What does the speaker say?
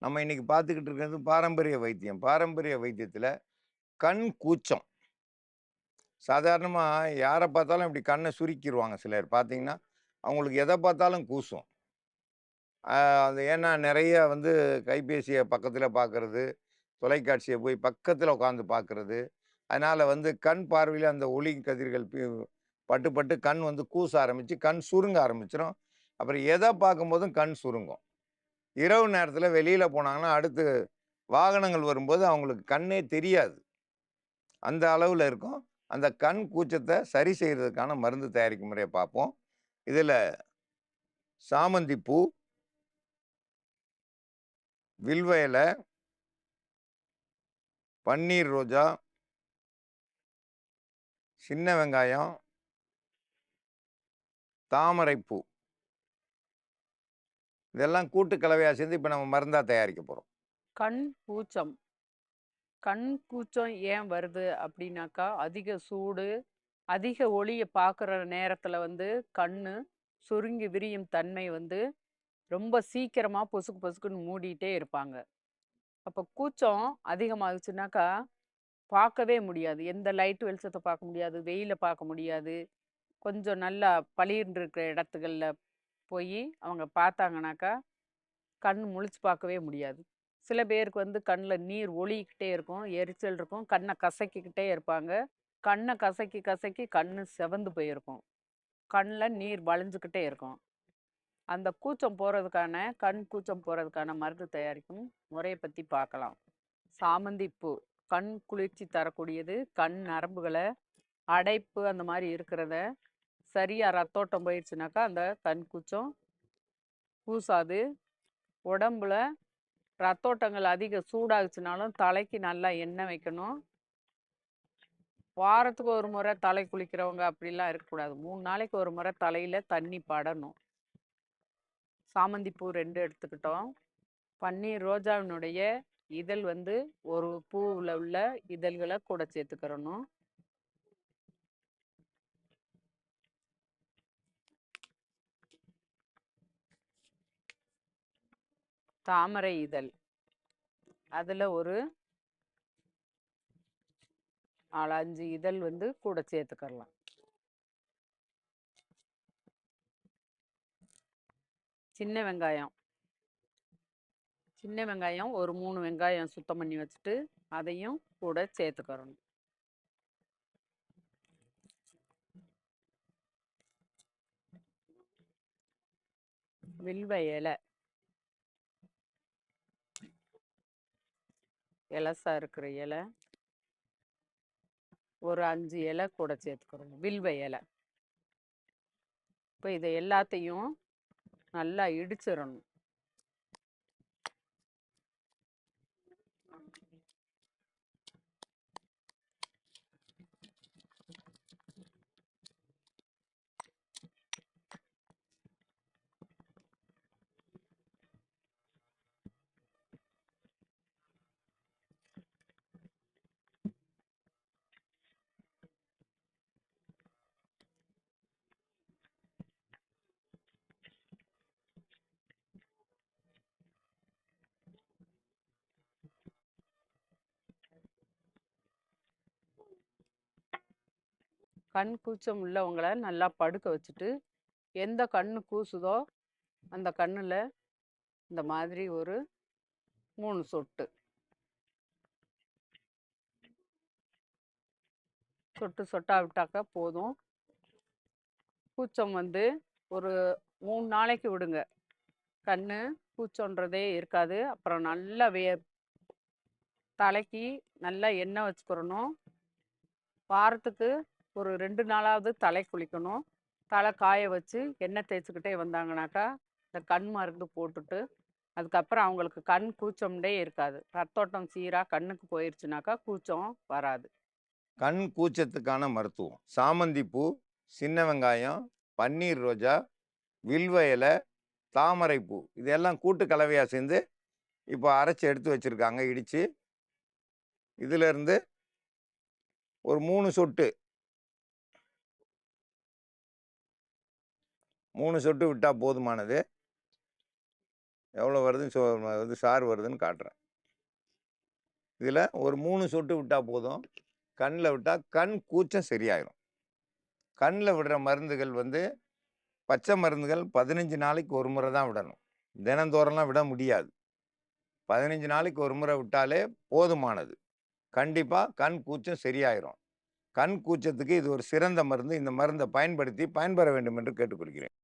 நம்ம இன்னைக்கு பார்த்துக்கிட்டு இருக்கிறது பாரம்பரிய வைத்தியம். பாரம்பரிய வைத்தியத்தில கண் கூச்சம். சாதாரணமா யார பார்த்தாலும் இப்படி கண்ண சுருக்கிருவாங்க சிலர் பார்த்தீங்கன்னா, அவங்களுக்கு எத பார்த்தாலும் கூசும். அது ஏன்னா நெறைய வந்து கைபேசிய பக்கத்தில பார்க்கறது, தொலைக்காட்சிய போய் பக்கத்தில உட்கார்ந்து பார்க்கறது. அதனால வந்து கண் பார்வையில அந்த ஒளி கதிர்கள் பட்டு, பட்டு கண் வந்து கூச ஆரம்பிச்சு, கண் சுருங்க ஆரம்பிச்சுரும். அப்புறம் எத பார்க்கும்போதும் கண் சுருங்கும். இரவு நேரத்தில வெளியில போனாங்கன்னா, அடுத்து வாகனங்கள் வரும்போது அவங்களுக்கு கண்ணே தெரியாது. அந்த அளவுல இருக்கும். அந்த கண் கூச்சத்த சரி செய்றதுக்கான மருந்து தயாரிக்கும் முறைய பார்ப்போம். இதுல சாமந்தி பூ, வில்வ இல, பன்னீர் ரோஜா, சின்ன வெங்காயம், தாமரை பூ இதெல்லாம் கூட்டு கலவையா சேர்ந்து இப்ப நம்ம மருந்தா தயாரிக்க போறோம். கண் கூச்சம். கண் கூச்சம் ஏன் வருது அப்படின்னாக்கா, அதிக சூடு, அதிக ஒளிய பார்க்குற நேரத்துல வந்து கண்ணு சுருங்கி விரியும் தன்மை வந்து ரொம்ப சீக்கிரமா பொசுக்கு பொசுக்குன்னு மூடிட்டே இருப்பாங்க. அப்ப கூச்சம் அதிகமாகுச்சுனாக்கா, பார்க்கவே முடியாது. எந்த லைட் வெளிச்சத்த பார்க்க முடியாது, வெயில பார்க்க முடியாது. கொஞ்சம் நல்லா பளீர்ன்னு இருக்கிற இடத்துகள்ல போயி அவங்க பார்த்தாங்கனாக்கா, கண் முழிச்சு பார்க்கவே முடியாது. சில பேருக்கு வந்து கண்ல நீர் ஒலிக்கிட்டே இருக்கும், எரிச்சல் இருக்கும், கண்ண கசக்கிக்கிட்டே இருப்பாங்க. கண்ண கசக்கி, கசக்கி கண்ணு சிவந்து போயிருக்கும். கண்ல நீர் வழிஞ்சுக்கிட்டே இருக்கும். அந்த கூச்சம் போறதுக்கான கண் கூச்சம் போறதுக்கான மருந்து தயாரிக்கும் முறைய பத்தி பார்க்கலாம். சாமந்தி பூ கண் குளிர்ச்சி தரக்கூடியது. கண் நரம்புகள அடைப்பு அந்த மாரி இருக்கிறத சரியா ரத்தோட்டம் போயிடுச்சுனாக்கா, அந்த கண் கூச்சம் கூசாது. உடம்புல ரத்தோட்டங்கள் அதிக சூடாகுச்சுனாலும் தலைக்கு நல்லா எண்ணெய் வைக்கணும். வாரத்துக்கு ஒரு முறை தலை குளிக்கிறவங்க அப்படிலாம் இருக்கக்கூடாது. 3 நாளைக்கு ஒரு முறை தலையில தண்ணி படணும். சாமந்தி பூ 2 எடுத்துக்கிட்டோம். பன்னீர் ரோஜாவினுடைய இதழ் வந்து ஒரு பூவுல உள்ள இதழ்கள கூட சேர்த்துக்கிறணும். தாமரை இதழ். அதுல ஒரு 4, 5 இதழ் வந்து கூட சேர்த்துக்கிறலாம். சின்ன வெங்காயம். சின்ன வெங்காயம் ஒரு 3 வெங்காயம் சுத்தம் பண்ணி வச்சுட்டு, அதையும் கூட சேர்த்துக்கிறணும். வில்வ இலை. எலசா இருக்கிற இலை. ஒரு 5 இலை கூட சேர்த்துக்கிறோம். வில்வ இலை. இப்போ இதை எல்லாத்தையும் நல்லா இடிச்சிடணும். கண் கூச்சம் உள்ளவங்கள நல்லா படுக்க வச்சுட்டு, எந்த கண்ணு கூசுதோ அந்த கண்ணுல இந்த மாதிரி ஒரு 3 சொட்டு சொட்டு சொட்டா விட்டாக்கா போதும். கூச்சம் வந்து ஒரு 3 நாளைக்கு விடுங்க. கண்ணு கூச்சம்ன்றதே இருக்காது. அப்புறம் நல்லா தலைக்கு நல்லா எண்ணெய் வச்சுக்கிறணும். வாரத்துக்கு ஒரு 2 நாளாவது தலை குளிக்கணும். தலை காய வச்சு எண்ணெய் தேய்ச்சிக்கிட்டே வந்தாங்கனாக்கா, இந்த கண் மருந்து போட்டுட்டு, அதுக்கப்புறம் அவங்களுக்கு கண் கூச்சம்டே இருக்காது. ரத்தோட்டம் சீரா கண்ணுக்கு போயிருச்சுனாக்கா, கூச்சம் வராது. கண் கூச்சத்துக்கான மருத்துவம். சாமந்தி பூ, சின்ன வெங்காயம், பன்னீர் ரோஜா, வில்வ இல, தாமரை பூ இதெல்லாம் கூட்டு கலவையா சேர்ந்து இப்போ அரைச்சு எடுத்து வச்சிருக்காங்க இடிச்சு. இதிலிருந்து ஒரு 3 சொட்டு 3 சொட்டு விட்டா போதுமானது. எவ்வளோ வருதுன்னு சார் வருதுன்னு காட்டுறேன். இதில ஒரு 3 சொட்டு விட்டா போதும். கண்ல விட்டா கண் கூச்சம் சரியாயிரும். கண்ல விடுற மருந்துகள் பச்சை மருந்துகள் 15 நாளைக்கு ஒரு முறை தான் விடணும். தினந்தோறும்லாம் விட முடியாது. 15 நாளைக்கு ஒரு முறை விட்டாலே போதுமானது. கண்டிப்பா கண் கூச்சம் சரியாயிரும். கண் கூச்சத்துக்கு இது ஒரு சிறந்த மருந்து. இந்த மருந்த பயன்படுத்தி பயன்பெற வேண்டும் என்று கேட்டுக்கொள்கிறேன்.